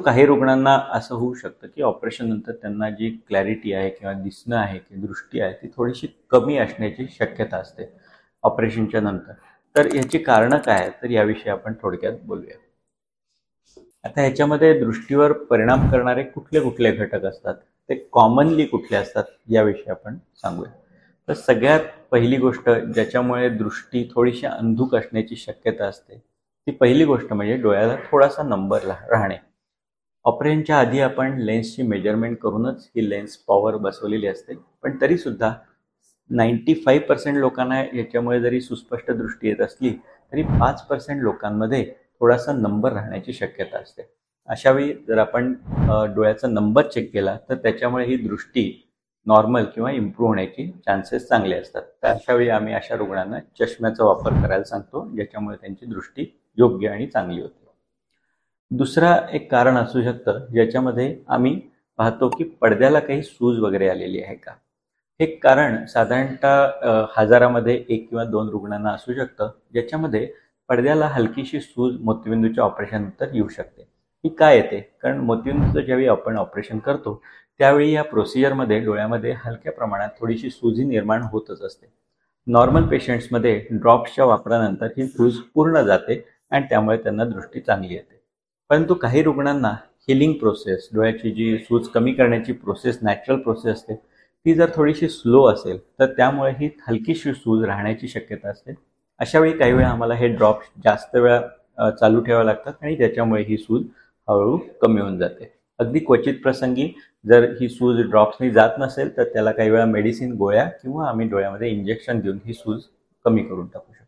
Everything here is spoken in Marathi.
काही रुग्णांना असं होऊ शकतं की ऑपरेशन नंतर त्यांना जी क्लॅरिटी आहे किंवा दिसणं आहे की दृष्टी आहे ती थोडीशी कमी असण्याची शक्यता असते ऑपरेशनच्या नंतर. तर याची कारणं काय आहेत, तर याविषयी आपण थोडक्यात बोलूया. आता ह्याच्यामध्ये दृष्टीवर परिणाम करणारे कुठले कुठले घटक असतात, ते कॉमनली कुठले असतात याविषयी आपण सांगूया. तर सगळ्यात पहिली गोष्ट ज्याच्यामुळे दृष्टी थोडीशी अंधुक असण्याची शक्यता असते, ती पहिली गोष्ट म्हणजे डोळ्याला थोडासा नंबर राहणे. ऑपरेशनच्या आधी आपण लेन्सची मेजरमेंट करूनच ही लेन्स पॉवर बसवलेली असते, पण तरीसुद्धा 95% लोकांना याच्यामुळे जरी सुस्पष्ट दृष्टी येत असली तरी 5% लोकांमध्ये थोडासा नंबर राहण्याची शक्यता असते. अशावेळी जर आपण डोळ्याचा नंबर चेक केला तर त्याच्यामुळे ही दृष्टी नॉर्मल किंवा इम्प्रूव्ह होण्याची चान्सेस चांगले असतात. तर अशावेळी आम्ही अशा रुग्णांना चष्म्याचा वापर करायला सांगतो, ज्याच्यामुळे त्यांची दृष्टी योग्य आणि चांगली होते. दुसरा एक कारण असू शकतं ज्याच्यामध्ये आम्ही पाहतो की पडद्याला काही सूज वगैरे आलेली आहे का. हे कारण साधारणतः हजारामध्ये 1 किंवा 2 रुग्णांना असू शकतं, ज्याच्यामध्ये पडद्याला हलकीशी सूज मोतीबिंदूच्या ऑपरेशननंतर येऊ शकते. ही काय येते? कारण मोतीबिंदूचं ज्यावेळी आपण ऑपरेशन करतो त्यावेळी या प्रोसिजरमध्ये डोळ्यामध्ये हलक्या प्रमाणात थोडीशी सूजी निर्माण होतच असते. नॉर्मल पेशंट्समध्ये ड्रॉप्सच्या वापरानंतर ही सूज पूर्ण जाते आणि त्यामुळे त्यांना दृष्टी चांगली येते. परंतु काही रुग्णांना हिलिंग प्रोसेस, डोळ्याची जी सूज कमी करण्याची प्रोसेस, नॅचरल प्रोसेस असते, ती जर थोडीशी स्लो असेल तर त्यामुळे ही हलकीशी सूज राहण्याची शक्यता असते. अशावेळी काही वेळा आम्हाला हे ड्रॉप्स जास्त वेळा चालू ठेवावे लागतात आणि त्याच्यामुळे ही सूज हळूहळू कमी होऊन जाते. अगदी क्वचित प्रसंगी जर ही सूज ड्रॉप्सनी जात नसेल तर त्याला काही वेळा मेडिसिन, गोळ्या किंवा आम्ही डोळ्यामध्ये इंजेक्शन देऊन ही सूज कमी करून टाकू शकतो.